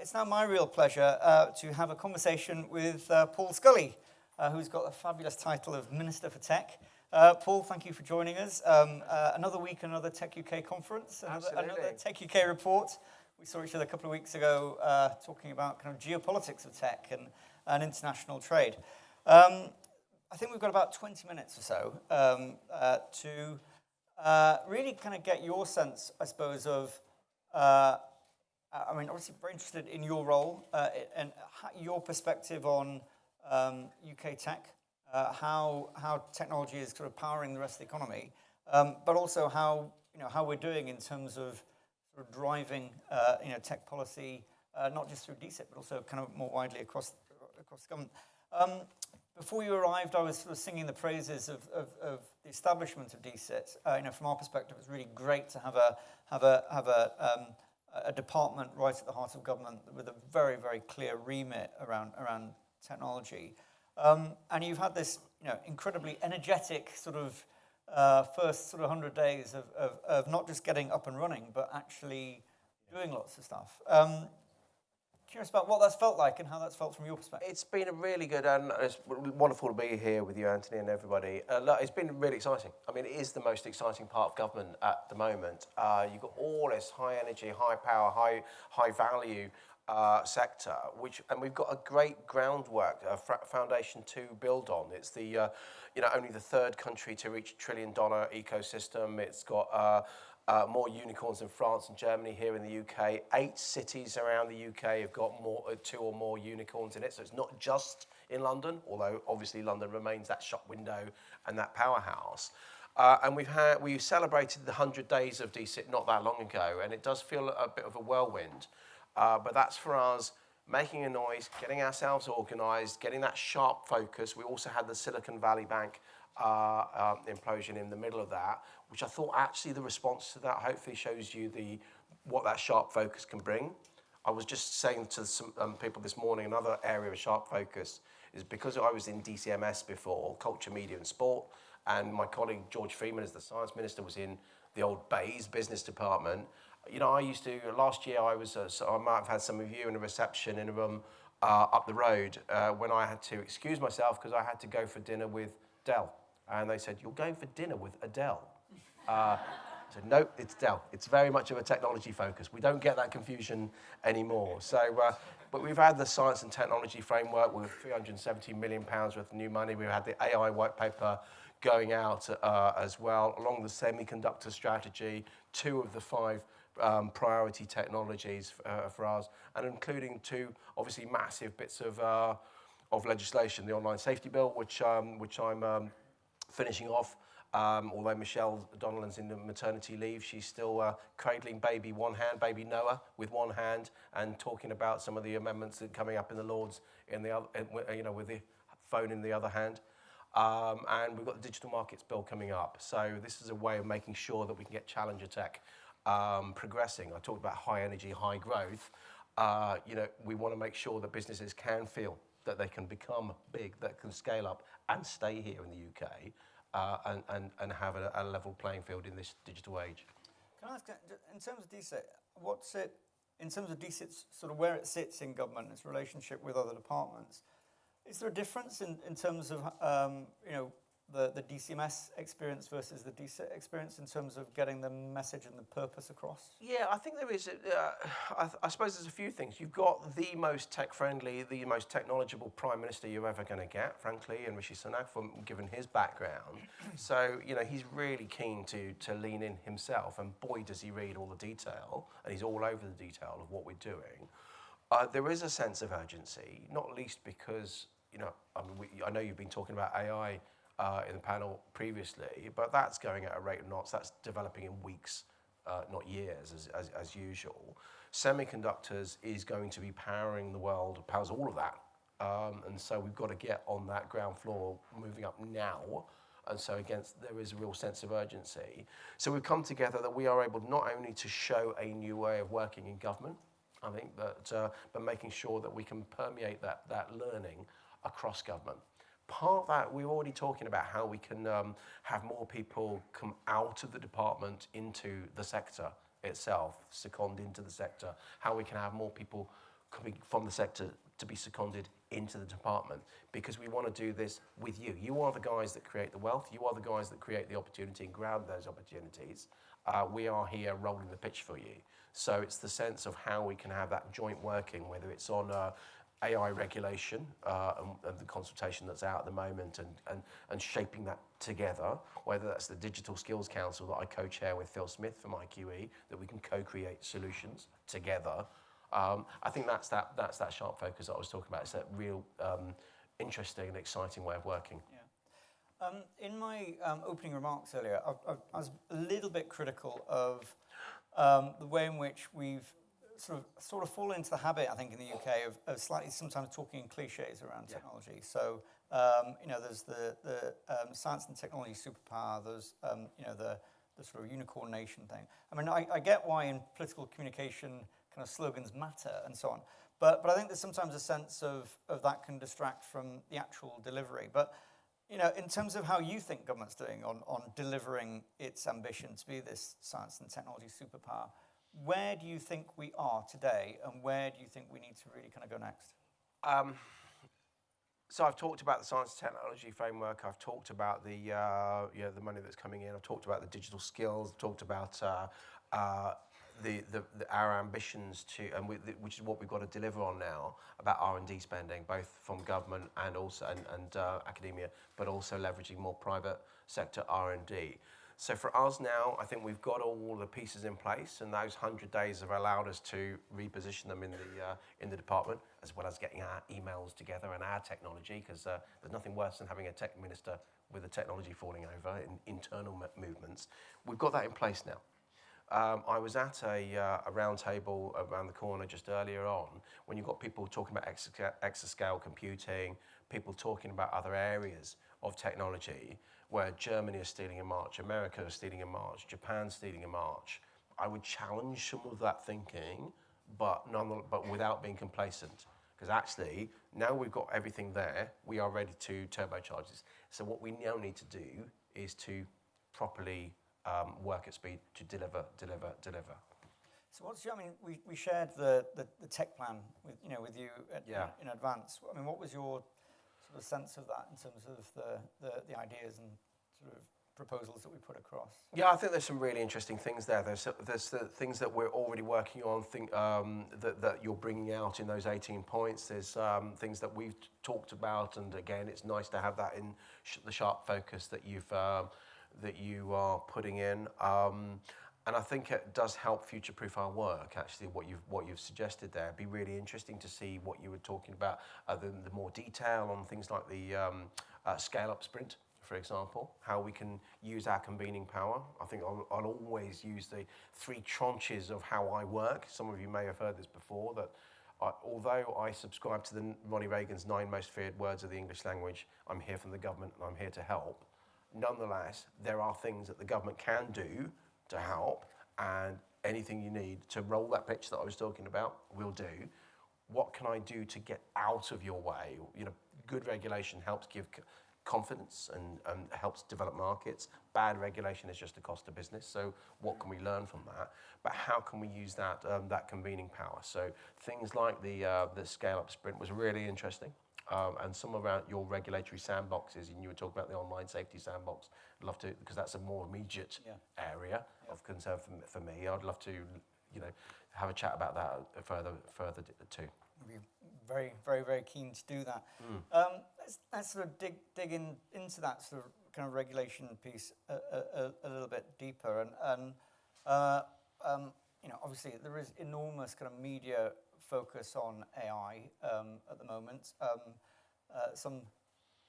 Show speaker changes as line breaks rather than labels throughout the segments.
It's now my real pleasure to have a conversation with Paul Scully, who's got the fabulous title of Minister for Tech. Paul, thank you for joining us. Another week, another Tech UK conference, another Tech UK report. We saw each other a couple of weeks ago talking about kind of geopolitics of tech and international trade. I think we've got about 20 minutes or so to really kind of get your sense, I suppose, of obviously very interested in your role and your perspective on UK tech, how technology is sort of powering the rest of the economy, but also how we're doing in terms of sort of driving tech policy, not just through DCIT, but also kind of more widely across the government. Before you arrived, I was sort of singing the praises of the establishment of DCIT. From our perspective, it's really great to have a department right at the heart of government with a very, very clear remit around technology. And you've had this incredibly energetic sort of first sort of 100 days of not just getting up and running, but actually doing lots of stuff. Curious about what that's felt like and how that's felt from your perspective.
It's been a really good, and it's wonderful to be here with you, Anthony, and everybody. It's been really exciting. I mean, it is the most exciting part of government at the moment. You've got all this high energy, high power, high value sector, and we've got a great groundwork, a foundation to build on. It's the, only the third country to reach $1 trillion ecosystem. It's got more unicorns than France and Germany here in the UK. 8 cities around the UK have got 2 or more unicorns in it. So it's not just in London, although obviously London remains that shop window and that powerhouse. And we celebrated the 100 days of DCIT not that long ago, and it does feel a bit of a whirlwind. But that's for us making a noise, getting ourselves organised, getting that sharp focus. We also had the Silicon Valley Bank implosion in the middle of that, which I thought actually the response to that hopefully shows you what that sharp focus can bring. I was just saying to some people this morning, another area of sharp focus is because I was in DCMS before, Culture, Media and Sport, and my colleague George Freeman as the Science Minister was in the old BEIS Business Department. I used to, last year I might have had some of you in a reception in a room up the road when I had to excuse myself because I had to go for dinner with Dell. And they said, "You're going for dinner with Adele." I said, "No, it's Dell. It's very much of a technology focus. We don't get that confusion anymore." So, but we've had the science and technology framework with £370 million worth of new money. We've had the AI white paper going out as well, along the semiconductor strategy, 2 of the 5 priority technologies for us, and including 2 obviously massive bits of legislation, the Online Safety Bill, which I'm finishing off. Although Michelle Donnellan's in the maternity leave, she's still cradling baby Noah with one hand, and talking about some of the amendments that are coming up in the Lords in the other, with the phone in the other hand. And we've got the Digital Markets Bill coming up. So this is a way of making sure that we can get challenger tech progressing. I talked about high energy, high growth. We want to make sure that businesses can feel that they can become big, that can scale up and stay here in the UK, and have a level playing field in this digital age.
Can I ask, in terms of DCIT, in terms of DCIT's sort of where it sits in government, its relationship with other departments, is there a difference in terms of the DCMS experience versus the DCIT experience in terms of getting the message and the purpose across?
Yeah, I think there is. I suppose there's a few things. You've got the most tech-friendly, the most technological Prime Minister you're ever going to get, frankly, and Rishi Sunak, given his background. So, he's really keen to lean in himself, and boy, does he read all the detail, and he's all over the detail of what we're doing. There is a sense of urgency, not least because, I know you've been talking about AI in the panel previously, but that's going at a rate of knots. That's developing in weeks, not years, as usual. Semiconductors is going to be powering the world, powers all of that. And so we've got to get on that ground floor, moving up now. And so there is a real sense of urgency. So we've come together that we are able not only to show a new way of working in government, I think, but making sure that we can permeate that learning across government. Part of that, we're already talking about how we can have more people come out of the department into the sector itself second into the sector, how we can have more people coming from the sector to be seconded into the department, because we want to do this with you. You are the guys that create the wealth. You are the guys that create the opportunity and ground those opportunities. We are here rolling the pitch for you. So it's the sense of how we can have that joint working, whether it's on AI regulation and the consultation that's out at the moment, and shaping that together, whether that's the Digital Skills Council that I co-chair with Phil Smith from IQE, that we can co-create solutions together. I think that's that sharp focus that I was talking about. It's that real interesting and exciting way of working.
Yeah. In my opening remarks earlier, I was a little bit critical of the way in which we've sort of fallen into the habit, I think, in the UK of slightly sometimes talking in cliches around technology. So, there's the science and technology superpower. There's, the sort of unicorn nation thing. I mean, I get why in political communication kind of slogans matter and so on. But I think there's sometimes a sense of that can distract from the actual delivery. But, in terms of how you think government's doing on delivering its ambition to be this science and technology superpower, where do you think we are today, and where do you think we need to really kind of go next?
So I've talked about the science and technology framework. I've talked about the money that's coming in. I've talked about the digital skills. I've talked about our ambitions which is what we've got to deliver on now, about R&D spending, both from government and also and academia, but also leveraging more private sector R&D. So for us now, I think we've got all the pieces in place, and those 100 days have allowed us to reposition them in the department, as well as getting our emails together and our technology, because there's nothing worse than having a tech minister with the technology falling over in internal movements. We've got that in place now. I was at a round table around the corner just earlier on, when you've got people talking about exascale computing, people talking about other areas of technology, where Germany is stealing a march, America is stealing a march, Japan's stealing a march. I would challenge some of that thinking, but without being complacent. Because actually, now we've got everything there, we are ready to turbocharge this. So what we now need to do is to properly work at speed to deliver.
So we shared the tech plan with you in advance. I mean, what was your sort of sense of that in terms of the ideas and sort of proposals that we put across?
Yeah, I think there's some really interesting things there. There's the things that we're already working on, that you're bringing out in those 18 points. There's things that we've talked about, and again, it's nice to have that in the sharp focus that you are putting in. And I think it does help future-proof our work, actually, what you've suggested there. It'd be really interesting to see what you were talking about, the more detail on things like the scale-up sprint, for example, how we can use our convening power. I think I'll always use the 3 tranches of how I work. Some of you may have heard this before, that although I subscribe to Ronnie Reagan's 9 most feared words of the English language, I'm here from the government and I'm here to help. Nonetheless, there are things that the government can do to help, and anything you need to roll that pitch that I was talking about, we'll do. What can I do to get out of your way? Good regulation helps give confidence and helps develop markets. Bad regulation is just a cost of business. So what can we learn from that? But how can we use that convening power? So things like the scale-up sprint was really interesting. And some around your regulatory sandboxes, and you were talking about the online safety sandbox. I'd love to, because that's a more immediate area of concern for me. I'd love to, have a chat about that further too.
I'd be very, very, very keen to do that. Let's sort of dig into that sort of kind of regulation piece a little bit deeper. And obviously there is enormous kind of media focus on AI at the moment. Some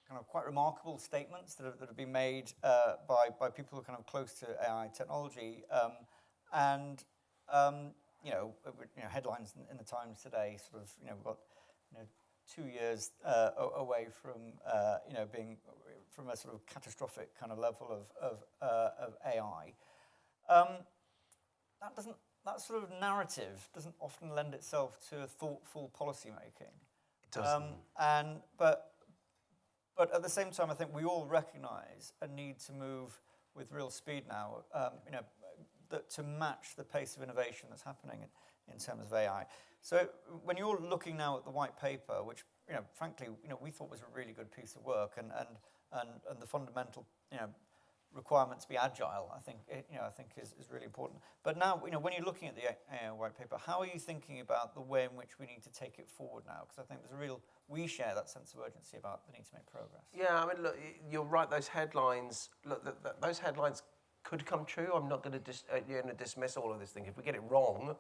kind of quite remarkable statements that have been made by people who are kind of close to AI technology, headlines in the Times today. Sort of, we've got 2 years away from being from a sort of catastrophic kind of level of AI. That sort of narrative doesn't often lend itself to thoughtful policy making.
It doesn't.
But at the same time, I think we all recognise a need to move with real speed now. That to match the pace of innovation that's happening in terms of AI. So when you're looking now at the white paper, which frankly we thought was a really good piece of work, and the fundamental requirement to be agile, I think is really important. But now when you're looking at the AI white paper, how are you thinking about the way in which we need to take it forward now? Because I think we share that sense of urgency about the need to make progress.
Yeah, I mean, look, you're right. Those headlines, those headlines could come true. I'm not going to dismiss all of this thing. If we get it wrong,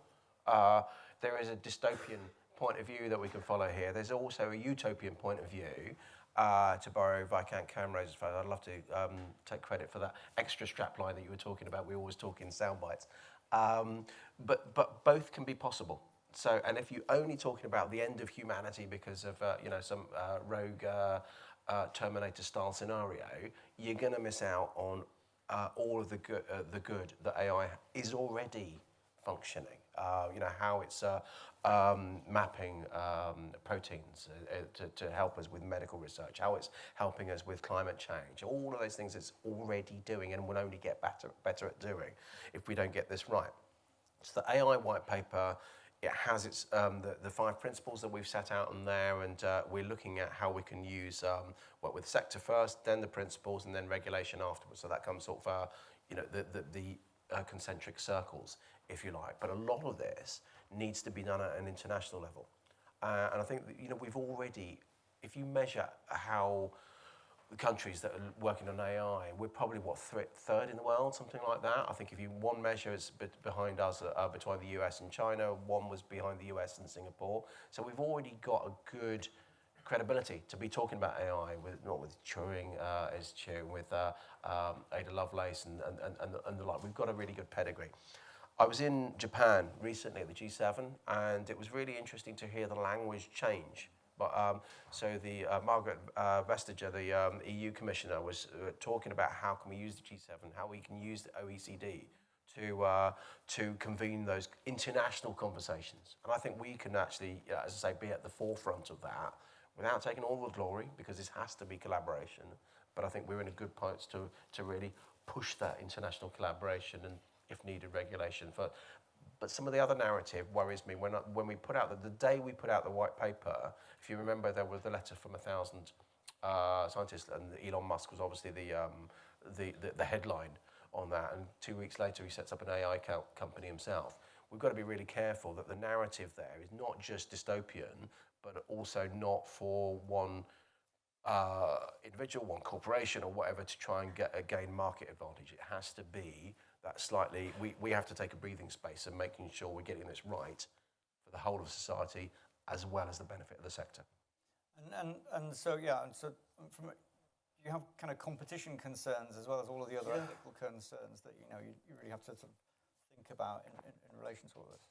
there is a dystopian point of view that we can follow here. There's also a utopian point of view. To borrow Viscount Camrose's phrase, I'd love to take credit for that extra strapline that you were talking about. We always talk in sound bites. But both can be possible. So, and if you're only talking about the end of humanity because of some rogue Terminator-style scenario, you're going to miss out on all of the good that AI is already functioning. How it's mapping proteins to help us with medical research, how it's helping us with climate change, all of those things it's already doing and will only get better at doing if we don't get this right. So the AI white paper, it has its the 5 principles that we've set out in there, and we're looking at how we can use work with sector first, then the principles, and then regulation afterwards. So that comes sort of the concentric circles, if you like. But a lot of this needs to be done at an international level, and I think that, we've already, if you measure how the countries that are working on AI, we're probably third in the world, something like that. I think if you one measure is behind us between the US and China, one was behind the US and Singapore. So we've already got a good credibility to be talking about AI, not with Turing as chair, with Ada Lovelace and the like. We've got a really good pedigree. I was in Japan recently at the G7, and it was really interesting to hear the language change. But so the Margaret Vestager, the EU Commissioner, was talking about how can we use the G7, how we can use the OECD to convene those international conversations. And I think we can actually, as I say, be at the forefront of that without taking all the glory, because this has to be collaboration. But I think we're in a good place to really push that international collaboration and, if needed, regulation. But some of the other narrative worries me. When we put out the day we put out the white paper, if you remember, there was the letter from 1,000 scientists, and Elon Musk was obviously the headline on that. And 2 weeks later, he sets up an AI company himself. We've got to be really careful that the narrative there is not just dystopian, but also not for one individual, one corporation, or whatever to try and gain market advantage. It has to be that slightly, we have to take a breathing space and making sure we're getting this right for the whole of society as well as the benefit of the sector.
So from you have kind of competition concerns as well as all of the other ethical concerns that you really have to sort of think about in relation to all this.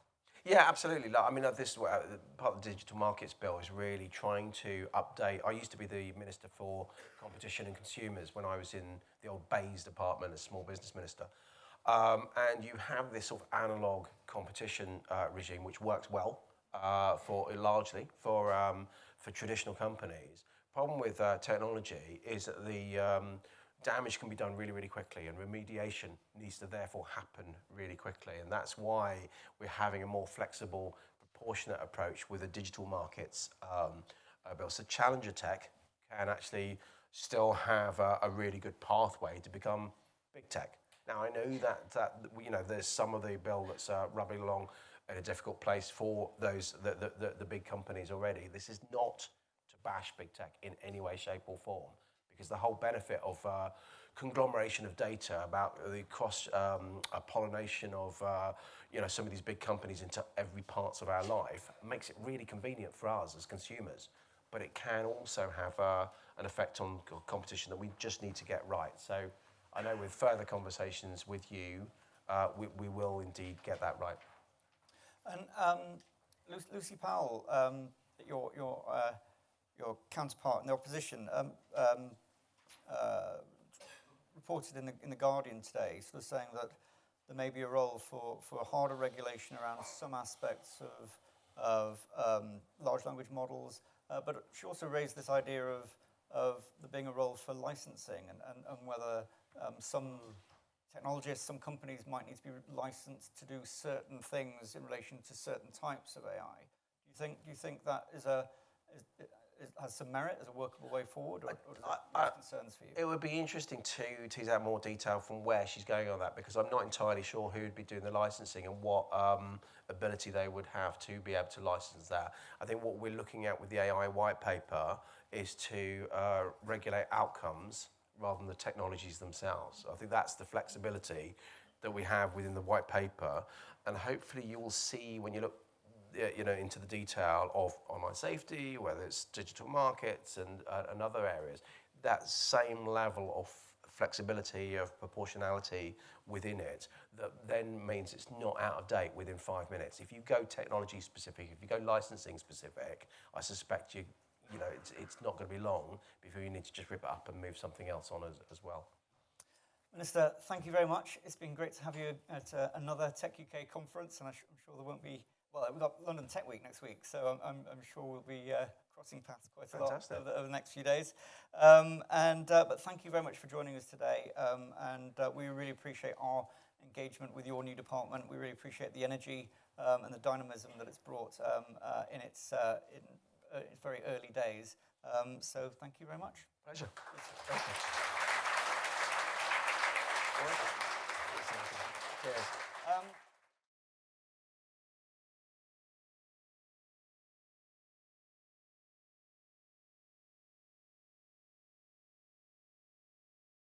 Yeah, absolutely. I mean, this part of the Digital Markets Bill is really trying to update. I used to be the Minister for Competition and Consumers when I was in the old BEIS department as Small Business Minister. And you have this sort of analog competition regime, which works well largely for traditional companies. Problem with technology is that the damage can be done really, really quickly, and remediation needs to therefore happen really quickly. And that's why we're having a more flexible, proportionate approach with the Digital Markets Bill. So challenger tech can actually still have a really good pathway to become big tech. Now, I know that there's some of the bill that's rubbing along in a difficult place for those the big companies already. This is not to bash big tech in any way, shape, or form, because the whole benefit of conglomeration of data about the cross pollination of some of these big companies into every parts of our life makes it really convenient for us as consumers. But it can also have an effect on competition that we just need to get right. So I know with further conversations with you, we will indeed get that right.
And Lucy Powell, your counterpart in the opposition, reported in the Guardian today, sort of saying that there may be a role for a harder regulation around some aspects of large language models, but she also raised this idea of there being a role for licensing and whether some technologists, some companies might need to be licensed to do certain things in relation to certain types of AI. Do you think that has some merit as a workable way forward, or does it raise concerns for you?
It would be interesting to tease out more detail from where she's going on that, because I'm not entirely sure who would be doing the licensing and what ability they would have to be able to license that. I think what we're looking at with the AI white paper is to regulate outcomes rather than the technologies themselves. I think that's the flexibility that we have within the white paper, and hopefully you will see when you look into the detail of online safety, whether it's digital markets and other areas, that same level of flexibility, of proportionality within it, that then means it's not out of date within 5 minutes. If you go technology specific, if you go licensing specific, I suspect it's not going to be long before you need to just rip it up and move something else on as well.
Minister, thank you very much. It's been great to have you at another Tech UK conference, and I'm sure there won't be. Well, we've got London Tech Week next week, so I'm sure we'll be crossing paths quite a lot over the next few days. But thank you very much for joining us today, and we really appreciate our engagement with your new department. We really appreciate the energy and the dynamism that it's brought in its very early days. So thank you very much.
Pleasure.
Cheers.